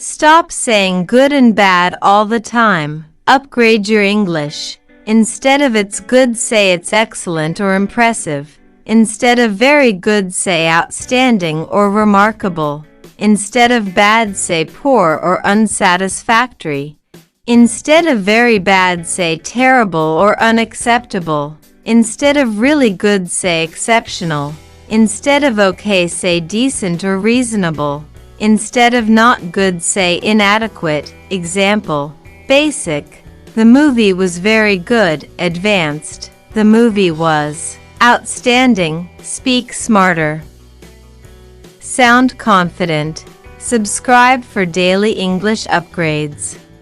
Stop saying good and bad all the time. Upgrade your English. Instead of it's good, say it's excellent or impressive. Instead of very good, say outstanding or remarkable. Instead of bad, say poor or unsatisfactory. Instead of very bad, say terrible or unacceptable. Instead of really good, say exceptional. Instead of okay, say decent or reasonable. Instead of not good, say inadequate. Example: basic. The movie was very good. Advanced. The movie was outstanding. Speak smarter. Sound confident. Subscribe for daily English upgrades.